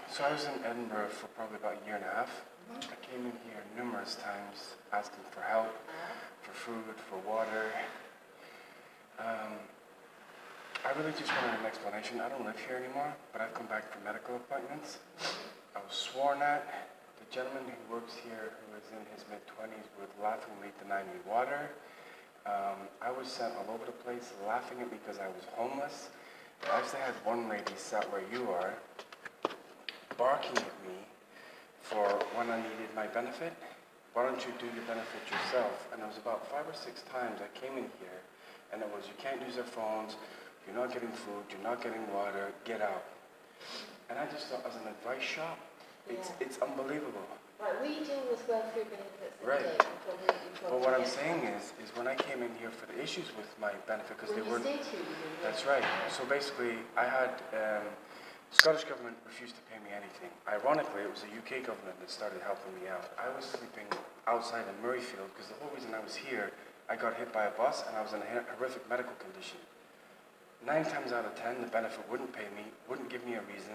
So I was in Edinburgh for probably about a year and a half. I came in here numerous times asking for help, for food, for water. I really just wanted an explanation. I don't live here anymore, but I've come back for medical appointments. I was sworn at. The gentleman who works here, who is in his mid-20s, would laughingly deny me water. I was sent all over the place laughing at me because I was homeless. I actually had one lady sat where you are, barking at me for when I needed my benefit. Why don't you do your benefit yourself? And it was about 5 or 6 times I came in here, and it was, you can't use their phones, you're not getting food, you're not getting water, get out. And I just thought, as an advice shop, it's unbelievable. Right, we deal with welfare benefits. Right. But what I'm saying is when I came in here for the issues with my benefit, because they weren't. That's right. So basically, I had Scottish government refused to pay me anything. Ironically, it was the UK government that started helping me out. I was sleeping outside in Murrayfield because the whole reason I was here, I got hit by a bus and I was in a horrific medical condition. 9 times out of 10, the benefit wouldn't pay me, wouldn't give me a reason.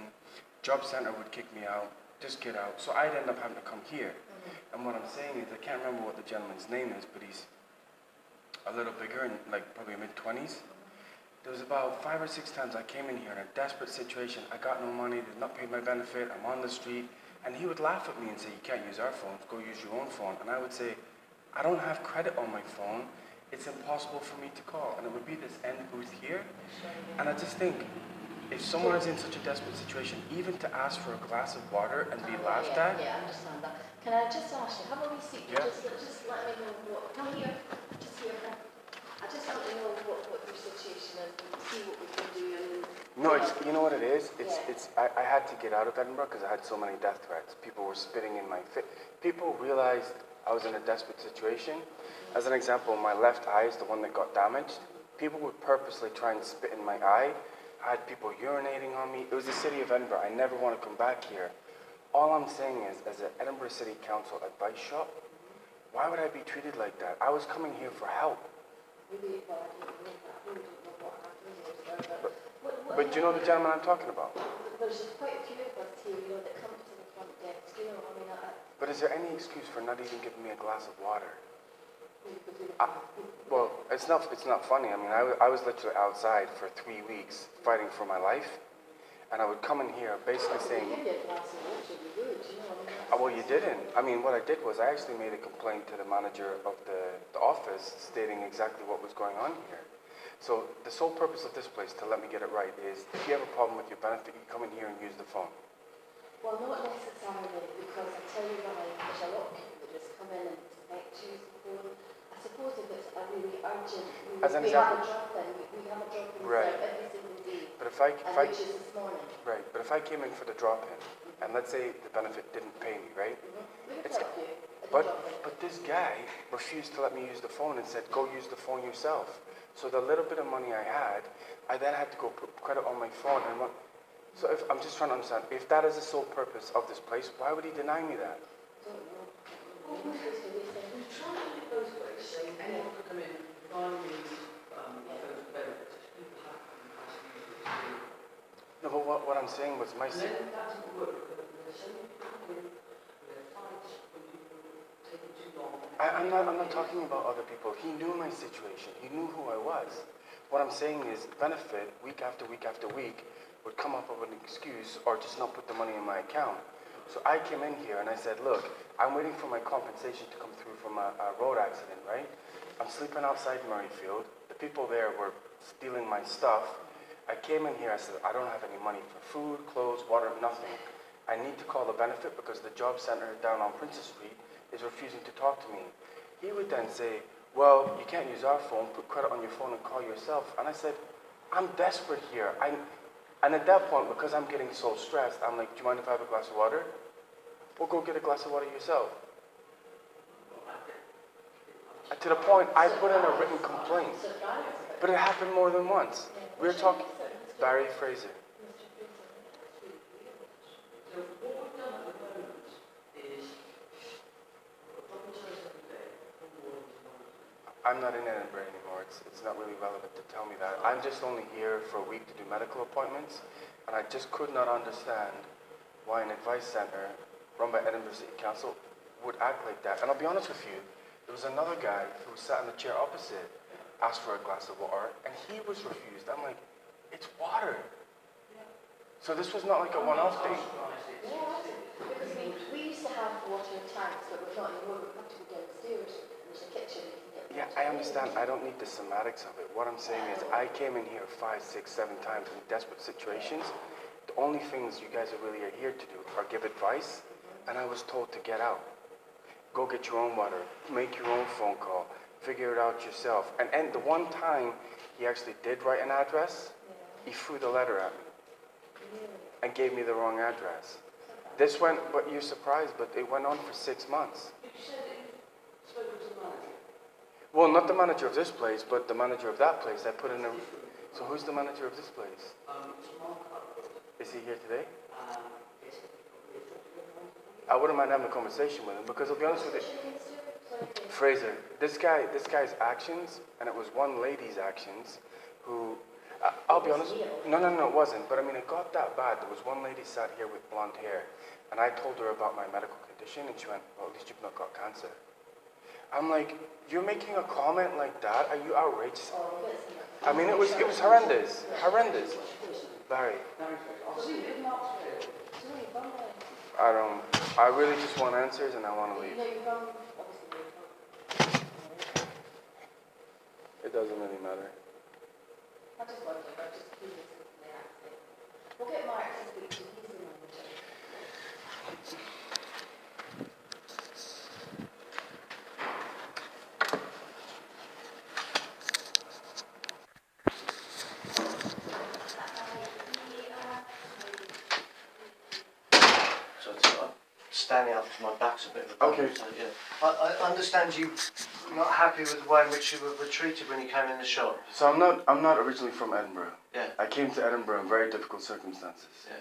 Job centre would kick me out, just get out. So I'd end up having to come here. And what I'm saying is, I can't remember what the gentleman's name is, but he's a little bigger, and like probably mid-20s. There was about 5 or 6 times I came in here in a desperate situation. I got no money, did not pay my benefit, I'm on the street. And he would laugh at me and say, you can't use our phones, go use your own phone. And I would say, I don't have credit on my phone. It's impossible for me to call. And it would be this end booth here. And I just think, if someone is in such a desperate situation, even to ask for a glass of water and be laughed at. Yeah, I understand that. Can I just ask you, have a receipt? Yeah. Just let me know what, come here, just here. I just want to know what your situation is and see what we can do. And, no, it's, you know what it is? I had to get out of Edinburgh because I had so many death threats. People were spitting in my face. People realized I was in a desperate situation. As an example, my left eye is the one that got damaged. People would purposely try and spit in my eye. I had people urinating on me. It was the city of Edinburgh. I never want to come back here. All I'm saying is, as an Edinburgh City Council advice shop, why would I be treated like that? I was coming here for help. But do you know the gentleman I'm talking about? There's quite a few of us here, that come to the front desk, But is there any excuse for not even giving me a glass of water? Well, it's not funny. I mean, I was literally outside for 3 weeks fighting for my life. And I would come in here basically saying, well, you didn't. I mean, what I did was I actually made a complaint to the manager of the office stating exactly what was going on here. So the sole purpose of this place, to let me get it right, is if you have a problem with your benefit, you come in here and use the phone. Well, not necessarily, because I tell you why, there's a lot of people that just come in and expect to use the phone. I suppose if it's a really urgent, we have a drop-in right. every single day. But if I which is this morning. Right, but if I came in for the drop-in, and let's say the benefit didn't pay me, right? But this guy refused to let me use the phone and said, go use the phone yourself. So the little bit of money I had, I then had to go put credit on my phone. So if I'm just trying to understand, if that is the sole purpose of this place, why would he deny me that? No, but what I'm saying was my I'm not talking about other people. He knew my situation. He knew who I was. What I'm saying is benefit, week after week after week, would come up with an excuse or just not put the money in my account. So I came in here and I said, look, I'm waiting for my compensation to come through from a road accident, right? I'm sleeping outside Murrayfield. The people there were stealing my stuff. I came in here, I said, I don't have any money for food, clothes, water, nothing. I need to call the benefit because the job center down on Princess Street is refusing to talk to me. He would then say, well, you can't use our phone, put credit on your phone and call yourself. And I said, I'm desperate here. And at that point, because I'm getting so stressed, I'm like, do you mind if I have a glass of water? Well, go get a glass of water yourself. And to the point, I put in a written complaint. But it happened more than once. We're talking, Barry Fraser. I'm not in Edinburgh anymore. It's not really relevant to tell me that. I'm just only here for a week to do medical appointments, and I just could not understand why an advice centre run by Edinburgh City Council would act like that. And I'll be honest with you, there was another guy who sat in the chair opposite, asked for a glass of water, and he was refused. I'm like, it's water. So this was not like a one-off thing. Yeah, because we used to have water in tanks, but we're not anymore. We have to go downstairs, and there's a kitchen. Yeah, I understand. I don't need the semantics of it. What I'm saying is I came in here 5, 6, 7 times in desperate situations. The only things you guys are really here to do are give advice, and I was told to get out. Go get your own water, make your own phone call, figure it out yourself. And the one time he actually did write an address, he threw the letter at me and gave me the wrong address. This went, but you're surprised, but it went on for 6 months. You said that you spoke to the manager. Well, not the manager of this place, but the manager of that place. I put in a... So who's the manager of this place? Is he here today? I wouldn't mind having a conversation with him, because I'll be honest with you, Fraser, this guy's actions, and it was one lady's actions, who, I'll be honest, no, it wasn't, but I mean, it got that bad. There was one lady sat here with blonde hair, and I told her about my medical condition, and she went, well, at least you've not got cancer. I'm like, you're making a comment like that? Are you outrageous? I mean, it was horrendous. Horrendous. Barry. I really just want answers and I want to leave. It doesn't really matter. I just wondered, I'm just curious if they actually. We'll get Mark to speak to you, he's the manager. Standing up to my back's a bit of a problem. Okay. So, yeah. I understand you not happy with the way in which you were treated when you came in the shop. So I'm not originally from Edinburgh. Yeah. I came to Edinburgh in very difficult circumstances. Yeah.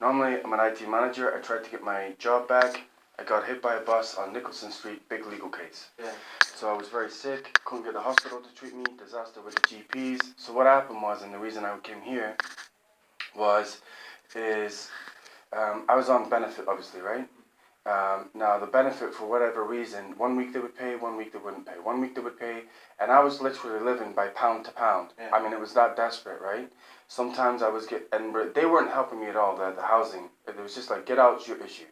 Normally, I'm an IT manager. I tried to get my job back. I got hit by a bus on Nicholson Street, big legal case. Yeah. So I was very sick, couldn't get the hospital to treat me, disaster with the GPs. So what happened was, and the reason I came here is I was on benefit, obviously, right? Now the benefit, for whatever reason, 1 week they would pay, 1 week they wouldn't pay. 1 week they would pay, and I was literally living by pound to pound. Yeah. I mean, it was that desperate, right? Sometimes I was they weren't helping me at all, the housing. It was just like, get out, it's your issue.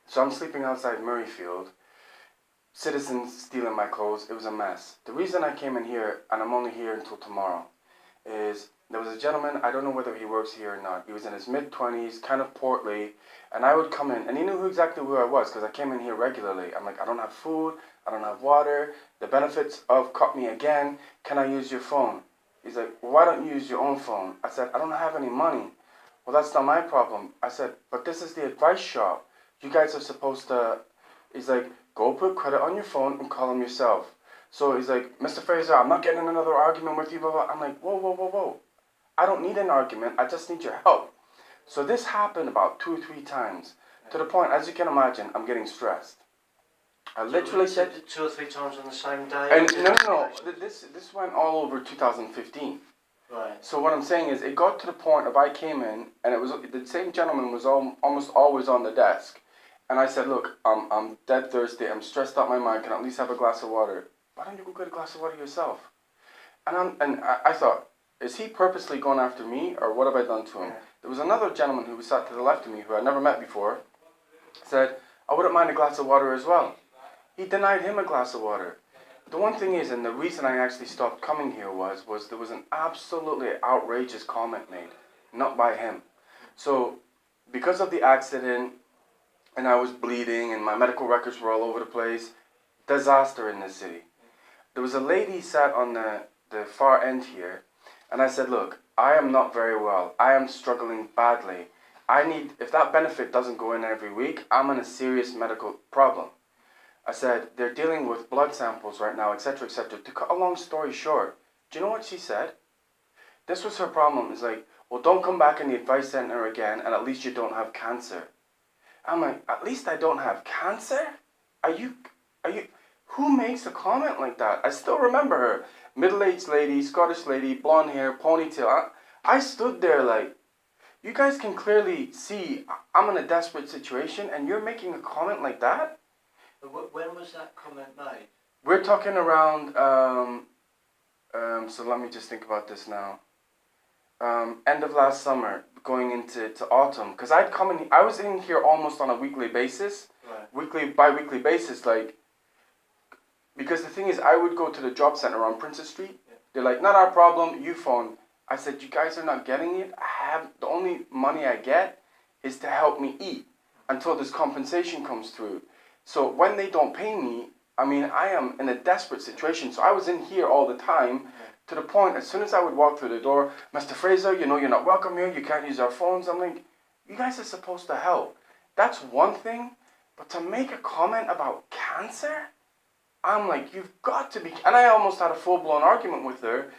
So I'm sleeping outside Murrayfield, citizens stealing my clothes, it was a mess. The reason I came in here, and I'm only here until tomorrow, is there was a gentleman, I don't know whether he works here or not. He was in his mid-20s, kind of portly, and I would come in, and he knew exactly who I was, because I came in here regularly. I'm like, I don't have food, I don't have water, the benefits of cut me again, can I use your phone? He's like, well, why don't you use your own phone? I said, I don't have any money. Well, that's not my problem. I said, but this is the advice shop. You guys are supposed to, he's like, go put credit on your phone and call him yourself. So he's like, Mr. Fraser, I'm not getting in another argument with you, blah, blah. I'm like, whoa. I don't need an argument, I just need your help. So this happened about 2 or 3 times, to the point, as you can imagine, I'm getting stressed. I literally said 2 or 3 times on the same day. And no. This went all over 2015. Right. So what I'm saying is, it got to the point of I came in, and it was the same gentleman was almost always on the desk, and I said, look, I'm dead thirsty. I'm stressed out my mind. Can I at least have a glass of water? Why don't you go get a glass of water yourself? And I thought, is he purposely going after me, or what have I done to him? Yeah. There was another gentleman who sat to the left of me, who I'd never met before, said, I wouldn't mind a glass of water as well. He denied him a glass of water. The one thing is, and the reason I actually stopped coming here was there was an absolutely outrageous comment made, not by him. So, because of the accident, and I was bleeding, and my medical records were all over the place, disaster in this city. There was a lady sat on the far end here, and I said, look, I am not very well. I am struggling badly. If that benefit doesn't go in every week, I'm in a serious medical problem. I said, they're dealing with blood samples right now, etc., etc. To cut a long story short, do you know what she said? This was her problem. It's like, well, don't come back in the advice center again, and at least you don't have cancer. I'm like, at least I don't have cancer? Are you, who makes a comment like that? I still remember her. Middle-aged lady, Scottish lady, blonde hair, ponytail. I stood there like, You guys can clearly see I'm in a desperate situation and you're making a comment like that? When was that comment made? We're talking around, so let me just think about this now. End of last summer, going into autumn. Because I was in here almost on a weekly basis. Right. Bi-weekly basis, like, because the thing is, I would go to the job center on Princess Street. Yeah. They're like, not our problem, you phone. I said, you guys are not getting it. The only money I get is to help me eat until this compensation comes through. So when they don't pay me, I mean, I am in a desperate situation. So I was in here all the time, to the point, as soon as I would walk through the door, Mr. Fraser, you know you're not welcome here, you can't use our phones. I'm like, you guys are supposed to help. That's one thing, but to make a comment about cancer, I'm like, you've got to be, and I almost had a full-blown argument with her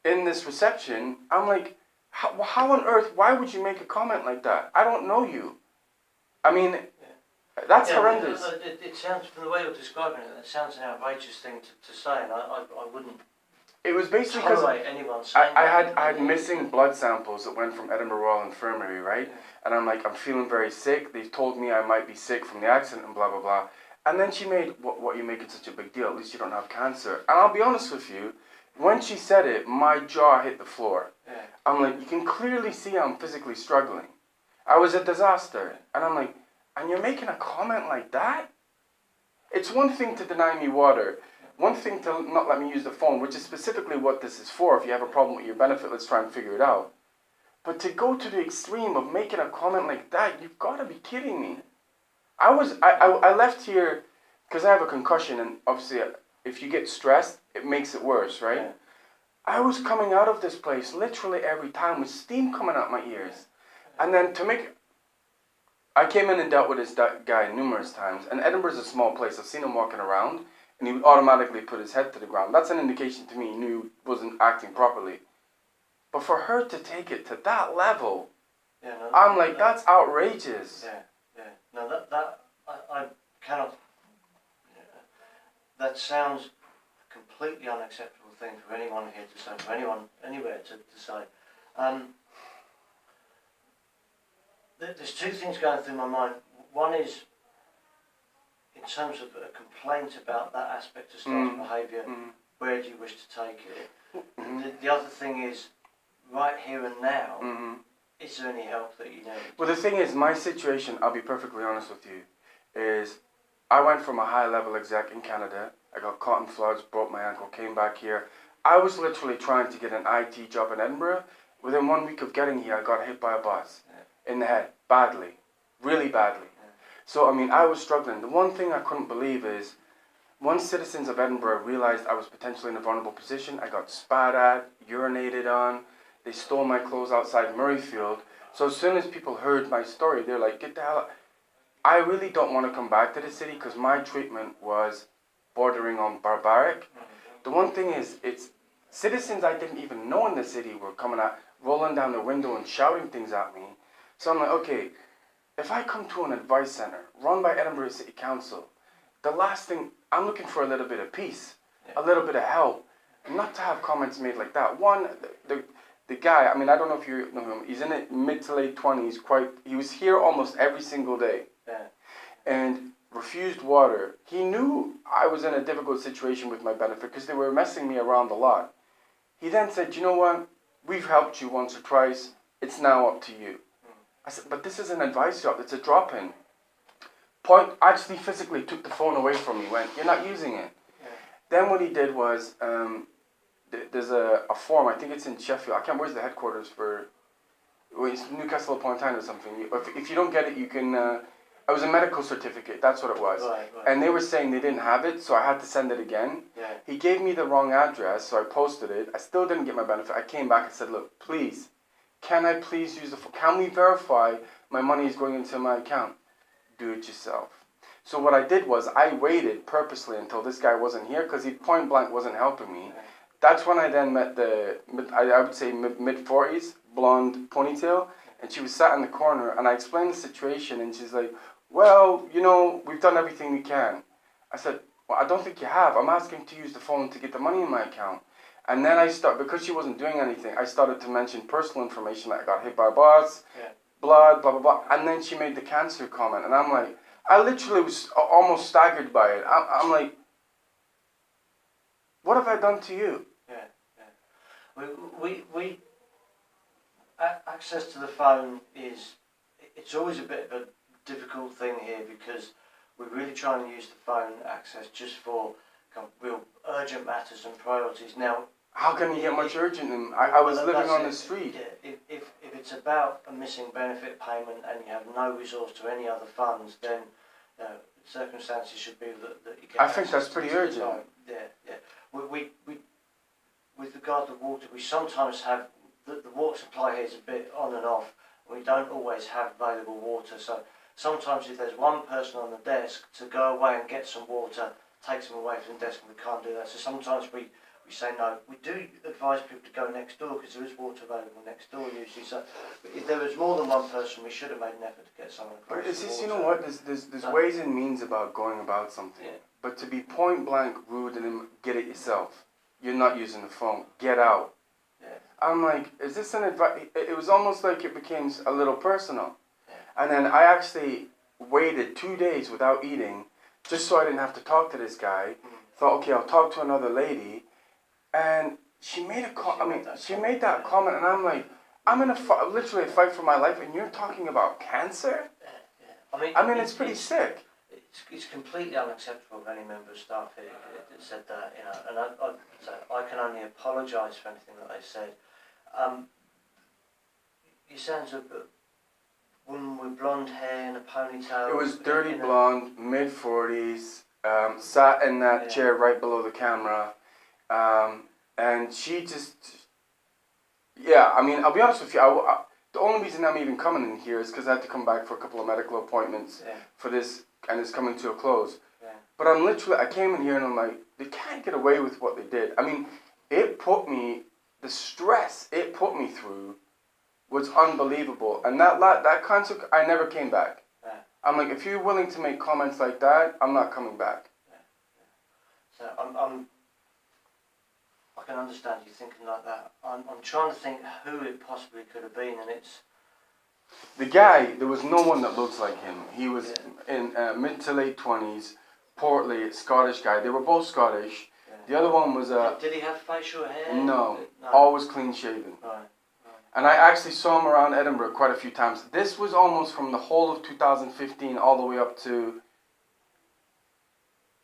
in this reception. I'm like, how on earth, why would you make a comment like that? I don't know you. I mean, that's horrendous. It sounds, from the way you're describing it, it sounds an outrageous thing to say, and I wouldn't It was basically because tolerate anyone saying I that. had missing blood samples that went from Edinburgh Royal Infirmary, right? And I'm like, I'm feeling very sick. They've told me I might be sick from the accident and blah, blah, blah. And then she made, what are you making such a big deal? At least you don't have cancer. And I'll be honest with you, when she said it, my jaw hit the floor. Yeah. I'm like, you can clearly see I'm physically struggling. I was a disaster. And I'm like, and you're making a comment like that? It's one thing to deny me water. One thing to not let me use the phone, which is specifically what this is for. If you have a problem with your benefit, let's try and figure it out. But to go to the extreme of making a comment like that, you've got to be kidding me. I left here because I have a concussion, and obviously if you get stressed, it makes it worse, right? Yeah. I was coming out of this place literally every time with steam coming out my ears. And then I came in and dealt with this guy numerous times, and Edinburgh's a small place. I've seen him walking around, and he would automatically put his head to the ground. That's an indication to me he knew he wasn't acting properly. But for her to take it to that level, I'm like, that's outrageous. Yeah. No, I cannot. That sounds a completely unacceptable thing for anyone here to say, for anyone anywhere to say. There's two things going through my mind. One is, in terms of a complaint about that aspect of staff behaviour, where do you wish to take it? The other thing is, right here and now, is there any help that you need? Well, the thing is, my situation, I'll be perfectly honest with you, is I went from a high-level exec in Canada. I got caught in floods, broke my ankle, came back here. I was literally trying to get an IT job in Edinburgh. Within 1 week of getting here, I got hit by a bus in the head, badly, really badly. So, I mean, I was struggling. The one thing I couldn't believe is, once citizens of Edinburgh realised I was potentially in a vulnerable position, I got spat at, urinated on. They stole my clothes outside Murrayfield. So as soon as people heard my story, they're like, get the hell out. I really don't want to come back to the city because my treatment was bordering on barbaric. The one thing is, it's citizens I didn't even know in the city were coming out, rolling down the window and shouting things at me. So I'm like, okay, if I come to an advice centre run by Edinburgh City Council, the last thing, I'm looking for a little bit of peace, a little bit of help, not to have comments made like that. One, the guy, I mean, I don't know if you know him, he's in his mid to late 20s, he was here almost every single day. And refused water. He knew I was in a difficult situation with my benefit because they were messing me around a lot. He then said, you know what, we've helped you once or twice, it's now up to you. I said, but this is an advice job, it's a drop-in. Actually physically took the phone away from me, went, you're not using it. Then what he did was, there's a form, I think it's in Sheffield, I can't remember where's the headquarters for, it's Newcastle upon Tyne or something. If you don't get it, you can, it was a medical certificate, that's what it was. Right. And they were saying they didn't have it, so I had to send it again. He gave me the wrong address, so I posted it. I still didn't get my benefit. I came back and said, look, please, can I please use can we verify my money is going into my account? Do it yourself. So what I did was I waited purposely until this guy wasn't here because he point blank wasn't helping me. That's when I then met I would say mid-40s, blonde ponytail, and she was sat in the corner, and I explained the situation, and she's like, well, you know, we've done everything we can. I said, well, I don't think you have. I'm asking to use the phone to get the money in my account. And then because she wasn't doing anything, I started to mention personal information, like I got hit by a bus, blood, blah, blah, blah. And then she made the cancer comment. And I'm like, I literally was almost staggered by it. I'm like, what have I done to you? We access to the phone it's always a bit of a difficult thing here because we're really trying to use the phone access just for kind of real urgent matters and priorities. Now, how can you get much urgent? I was living on the street. Yeah, if it's about a missing benefit payment and you have no resource to any other funds, then circumstances should be that you get. I think that's pretty urgent. Yeah. We with regard to water, we sometimes have the water supply here is a bit on and off. We don't always have available water, so sometimes if there's one person on the desk to go away and get some water, takes them away from the desk and we can't do that. So sometimes we say no. We do advise people to go next door because there is water available next door usually. So if there was more than one person, we should have made an effort to get someone across. But it's just, you know what, there's ways and means about going about something. Yeah. But to be point blank rude and then get it yourself, you're not using the phone, get out. Yeah. I'm like, is this an advice? It was almost like it became a little personal. Yeah. And then I actually waited 2 days without eating just so I didn't have to talk to this guy. Thought, okay, I'll talk to another lady. And she made she made that comment, and I'm like, I'm in literally a fight for my life, and you're talking about cancer? Yeah. I mean, it's pretty sick. It's completely unacceptable of any member of staff here that said that, you know, and I can only apologise for anything that they said. You sound a woman with blonde hair and a ponytail. It was dirty blonde, mid-40s, sat in that chair right below the camera. And she just, I mean, I'll be honest with you, the only reason I'm even coming in here is because I had to come back for a couple of medical appointments for this, and it's coming to a close. Yeah. But I came in here and I'm like, they can't get away with what they did. I mean, the stress it put me through was unbelievable. And that concert, I never came back. Yeah. I'm like, if you're willing to make comments like that, I'm not coming back. Yeah. So I can understand you thinking like that. I'm trying to think who it possibly could have been, and it's... The guy, there was no one that looks like him. He was in mid to late 20s, portly, Scottish guy. They were both Scottish. Yeah. The other one was Did he have facial hair? No, always clean shaven. Right. And I actually saw him around Edinburgh quite a few times. This was almost from the whole of 2015 all the way up to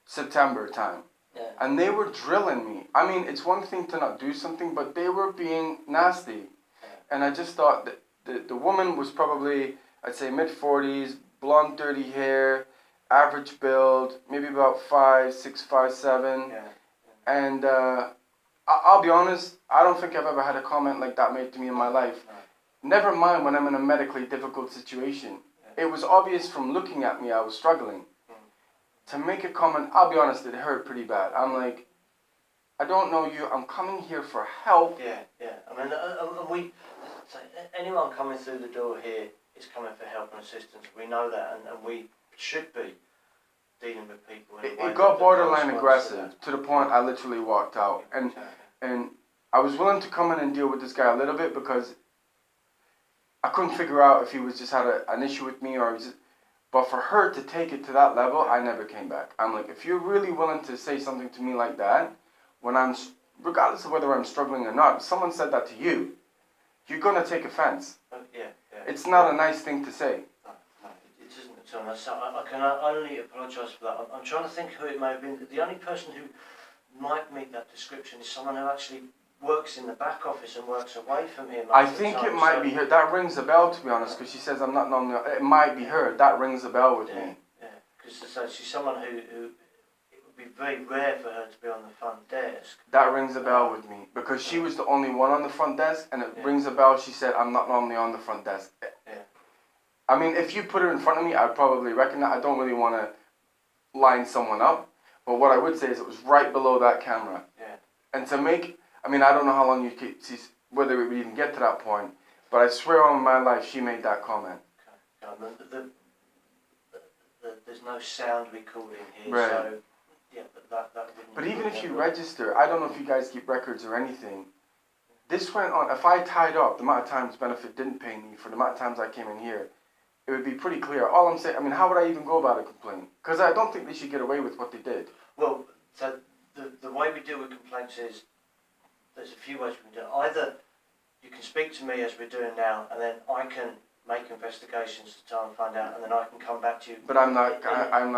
September time. Yeah. And they were drilling me. I mean, it's one thing to not do something, but they were being nasty. Yeah. And I just thought that the woman was probably, I'd say, mid-40s, blonde, dirty hair, average build, maybe about 5'6", 5'7". Yeah. And I'll be honest, I don't think I've ever had a comment like that made to me in my life. No. Never mind when I'm in a medically difficult situation. Yeah. It was obvious from looking at me I was struggling. To make a comment, I'll be honest, it hurt pretty bad. I'm like, I don't know you, I'm coming here for help. Yeah. I mean, anyone coming through the door here is coming for help and assistance. We know that, and we should be dealing with people in a way. It got borderline aggressive to the point I literally walked out. And I was willing to come in and deal with this guy a little bit because I couldn't figure out if he was just had an issue with me or but for her to take it to that level, I never came back. I'm like, if you're really willing to say something to me like that, regardless of whether I'm struggling or not, if someone said that to you, you're going to take offense. Yeah. It's not a nice thing to say. No, it isn't at all. So I can only apologise for that. I'm trying to think who it may have been. The only person who might meet that description is someone who actually works in the back office and works away from him. I think it might be her. That rings a bell, to be honest, because she says I'm not normally... It might be her. That rings a bell with me. Yeah, because she's someone who it would be very rare for her to be on the front desk. That rings a bell with me, because she was the only one on the front desk, and it rings a bell. She said, I'm not normally on the front desk. Yeah. I mean, if you put her in front of me, I'd probably recognize. I don't really want to line someone up, but what I would say is it was right below that camera. Yeah. And to make... I mean, I don't know how long you keep, whether we even get to that point, but I swear on my life she made that comment. Okay. There's no sound recording here, right. So Yeah, but that wouldn't. But even if you register, I don't know if you guys keep records or anything. This went on. If I tied up the amount of times benefit didn't pay me for the amount of times I came in here, it would be pretty clear. All I'm saying, I mean, how would I even go about a complaint? Because I don't think they should get away with what they did. Well, so the way we deal with complaints is there's a few ways we can do it. Either you can speak to me as we're doing now, and then I can make investigations to try and find out, and then I can come back to you. But I'm not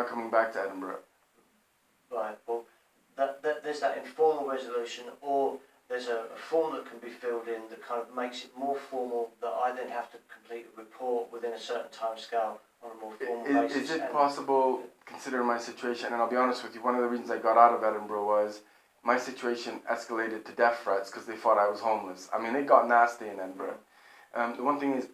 coming back to Edinburgh. Right. Well, there's that informal resolution, or there's a form that can be filled in that kind of makes it more formal. That I then have to complete a report within a certain time scale on a more formal basis. Is it possible, considering my situation, and I'll be honest with you, one of the reasons I got out of Edinburgh was my situation escalated to death threats because they thought I was homeless. I mean, it got nasty in Edinburgh. The one thing is,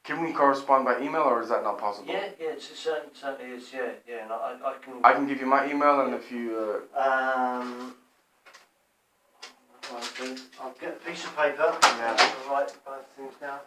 can we correspond by email, or is that not possible? Yeah, it certainly is. Yeah, and I can. I can give you my email, and if you. I'll get a piece of paper. Yeah. I'll write both things down.